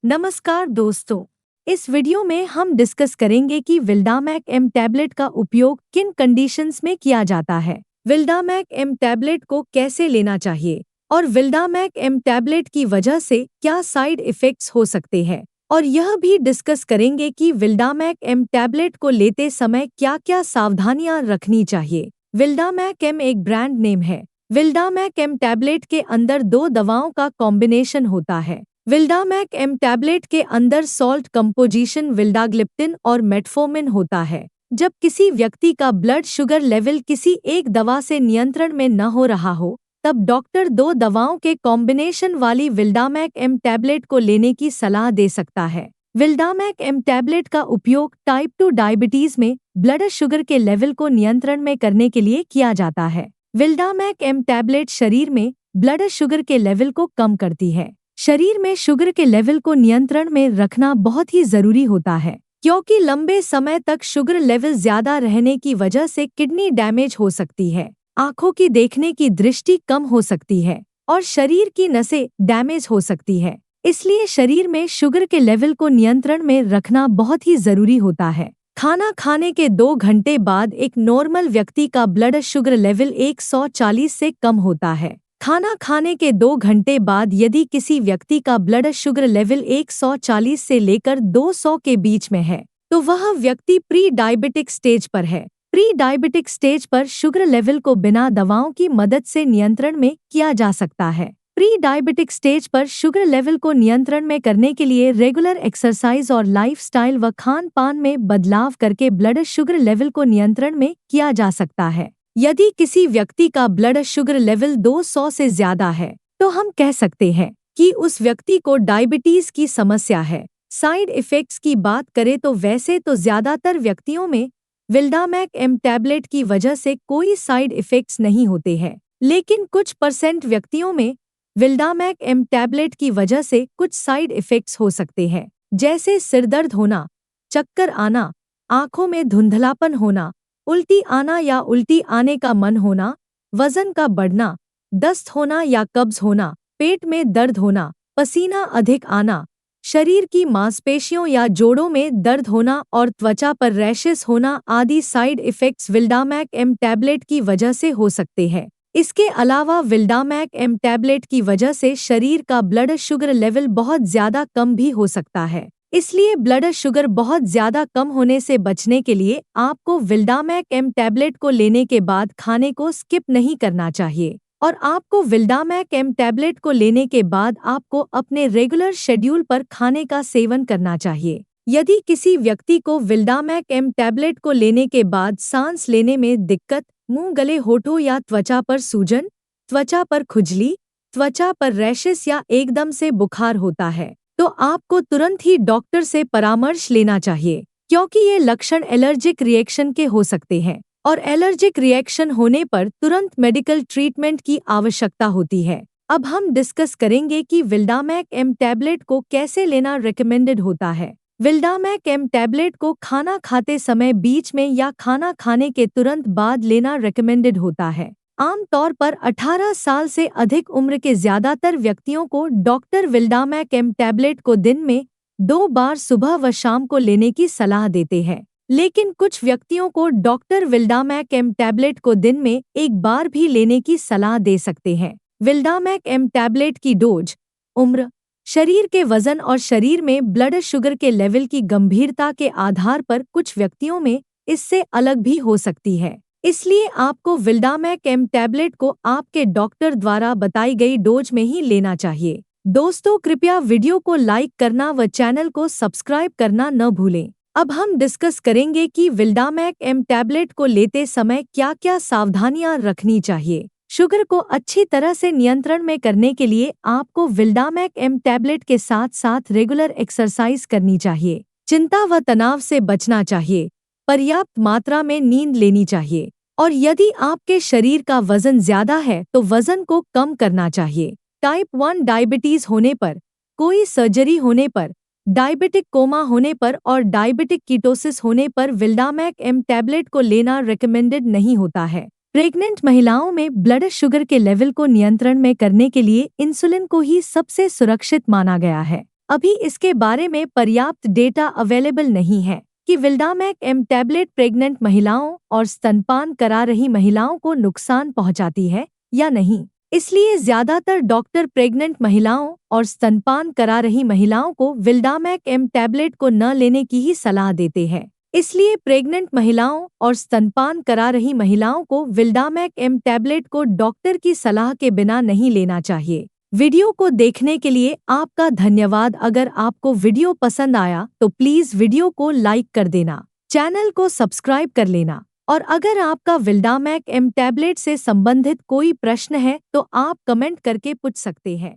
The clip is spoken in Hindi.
नमस्कार दोस्तों। इस वीडियो में हम डिस्कस करेंगे कि विल्डामैक एम टैबलेट का उपयोग किन कंडीशंस में किया जाता है, विल्डामैक एम टैबलेट को कैसे लेना चाहिए और विल्डामैक एम टैबलेट की वजह से क्या साइड इफ़ेक्ट्स हो सकते हैं। और यह भी डिस्कस करेंगे कि विल्डामैक एम टैबलेट को लेते समय क्या-क्या सावधानियां रखनी चाहिए। विल्डामैक एम एक ब्रांड नेम है। विल्डामैक एम टैबलेट के अंदर 2 दवाओं का कॉम्बिनेशन होता है। विल्डामैक एम टैबलेट के अंदर सॉल्ट कंपोजिशन विल्डाग्लिप्टिन और मेटफॉर्मिन होता है। जब किसी व्यक्ति का ब्लड शुगर लेवल किसी एक दवा से नियंत्रण में न हो रहा हो, तब डॉक्टर 2 दवाओं के कॉम्बिनेशन वाली विल्डामैक एम टैबलेट को लेने की सलाह दे सकता है। विल्डामैक एम टैबलेट का उपयोग टाइप 2 डायबिटीज में ब्लड शुगर के लेवल को नियंत्रण में करने के लिए किया जाता है। विल्डामैक एम टैबलेट शरीर में ब्लड शुगर के लेवल को कम करती है। शरीर में शुगर के लेवल को नियंत्रण में रखना बहुत ही जरूरी होता है, क्योंकि लंबे समय तक शुगर लेवल ज्यादा रहने की वजह से किडनी डैमेज हो सकती है, आंखों की देखने की दृष्टि कम हो सकती है और शरीर की नसें डैमेज हो सकती है। इसलिए शरीर में शुगर के लेवल को नियंत्रण में रखना बहुत ही जरूरी होता है। खाना खाने के 2 घंटे बाद एक नॉर्मल व्यक्ति का ब्लड शुगर लेवल 140 से कम होता है। खाना खाने के 2 घंटे बाद यदि किसी व्यक्ति का ब्लड शुगर लेवल 140 से लेकर 200 के बीच में है, तो वह व्यक्ति प्री डायबिटिक स्टेज पर है। प्री डायबिटिक स्टेज पर शुगर लेवल को बिना दवाओं की मदद से नियंत्रण में किया जा सकता है। प्री डायबिटिक स्टेज पर शुगर लेवल को नियंत्रण में करने के लिए रेगुलर एक्सरसाइज और लाइफस्टाइल व खान पान में बदलाव करके ब्लड शुगर लेवल को नियंत्रण में किया जा सकता है। यदि किसी व्यक्ति का ब्लड शुगर लेवल 200 से ज्यादा है, तो हम कह सकते हैं कि उस व्यक्ति को डायबिटीज की समस्या है। साइड इफ़ेक्ट्स की बात करें तो वैसे तो ज्यादातर व्यक्तियों में विल्डामैक एम टैबलेट की वजह से कोई साइड इफ़ेक्ट्स नहीं होते हैं, लेकिन कुछ % व्यक्तियों में विल्डामैक एम टैबलेट की वजह से कुछ साइड इफ़ेक्ट्स हो सकते हैं, जैसे सिरदर्द होना, चक्कर आना, आंखों में धुंधलापन होना, उल्टी आना या उल्टी आने का मन होना, वजन का बढ़ना, दस्त होना या कब्ज होना, पेट में दर्द होना, पसीना अधिक आना, शरीर की मांसपेशियों या जोड़ों में दर्द होना और त्वचा पर रैशेस होना आदि साइड इफ़ेक्ट्स विल्डामैक एम टैबलेट की वजह से हो सकते हैं। इसके अलावा विल्डामैक एम टैबलेट की वजह से शरीर का ब्लड शुगर लेवल बहुत ज़्यादा कम भी हो सकता है। इसलिए ब्लड शुगर बहुत ज़्यादा कम होने से बचने के लिए आपको विल्डामैक एम टैबलेट को लेने के बाद खाने को स्किप नहीं करना चाहिए और आपको विल्डामैक एम टैबलेट को लेने के बाद आपको अपने रेगुलर शेड्यूल पर खाने का सेवन करना चाहिए। यदि किसी व्यक्ति को विल्डामैक एम टैबलेट को लेने के बाद सांस लेने में दिक्कत, मुंह, गले, होठों या त्वचा पर सूजन, त्वचा पर खुजली, त्वचा पर रैशेस या एकदम से बुखार होता है, तो आपको तुरंत ही डॉक्टर से परामर्श लेना चाहिए, क्योंकि ये लक्षण एलर्जिक रिएक्शन के हो सकते हैं और एलर्जिक रिएक्शन होने पर तुरंत मेडिकल ट्रीटमेंट की आवश्यकता होती है। अब हम डिस्कस करेंगे कि विल्डामैक एम टैबलेट को कैसे लेना रिकमेंडेड होता है। विल्डामैक एम टैबलेट को खाना खाते समय बीच में या खाना खाने के तुरंत बाद लेना रिकमेंडेड होता है। आमतौर पर 18 साल से अधिक उम्र के ज्यादातर व्यक्तियों को डॉक्टर विल्डामैक एम टैबलेट को दिन में 2 बार सुबह व शाम को लेने की सलाह देते हैं, लेकिन कुछ व्यक्तियों को डॉक्टर विल्डामैक एम टैबलेट को दिन में 1 बार भी लेने की सलाह दे सकते हैं। विल्डामैक एम टैबलेट की डोज, उम्र, शरीर के वजन और शरीर में ब्लड शुगर के लेवल की गंभीरता के आधार पर कुछ व्यक्तियों में इससे अलग भी हो सकती है। इसलिए आपको विल्डामैक एम टैबलेट को आपके डॉक्टर द्वारा बताई गई डोज में ही लेना चाहिए। दोस्तों, कृपया वीडियो को लाइक करना व चैनल को सब्सक्राइब करना न भूलें। अब हम डिस्कस करेंगे कि विल्डामैक एम टैबलेट को लेते समय क्या-क्या सावधानियां रखनी चाहिए। शुगर को अच्छी तरह से नियंत्रण में करने के लिए आपको विल्डामैक एम टैबलेट के साथ साथ रेगुलर एक्सरसाइज करनी चाहिए। चिंता व तनाव से बचना चाहिए। पर्याप्त मात्रा में नींद लेनी चाहिए और यदि आपके शरीर का वजन ज्यादा है तो वजन को कम करना चाहिए। टाइप 1 डायबिटीज होने पर, कोई सर्जरी होने पर, डायबिटिक कोमा होने पर और डायबिटिक कीटोसिस होने पर विल्डामैक एम टैबलेट को लेना रिकमेंडेड नहीं होता है। प्रेग्नेंट महिलाओं में ब्लड शुगर के लेवल को नियंत्रण में करने के लिए इंसुलिन को ही सबसे सुरक्षित माना गया है। अभी इसके बारे में पर्याप्त डेटा अवेलेबल नहीं है कि विल्डामैक एम टैबलेट प्रेग्नेंट महिलाओं और स्तनपान करा रही महिलाओं को नुकसान पहुंचाती है या नहीं। इसलिए ज्यादातर डॉक्टर प्रेग्नेंट महिलाओं और स्तनपान करा रही महिलाओं को विल्डामैक एम टैबलेट को न लेने की ही सलाह देते हैं। इसलिए प्रेग्नेंट महिलाओं और स्तनपान करा रही महिलाओं को विल्डामैक एम टैबलेट को डॉक्टर की सलाह के बिना नहीं लेना चाहिए। वीडियो को देखने के लिए आपका धन्यवाद। अगर आपको वीडियो पसंद आया तो प्लीज वीडियो को लाइक कर देना, चैनल को सब्सक्राइब कर लेना, और अगर आपका विल्डामैक एम टैबलेट से संबंधित कोई प्रश्न है तो आप कमेंट करके पूछ सकते हैं।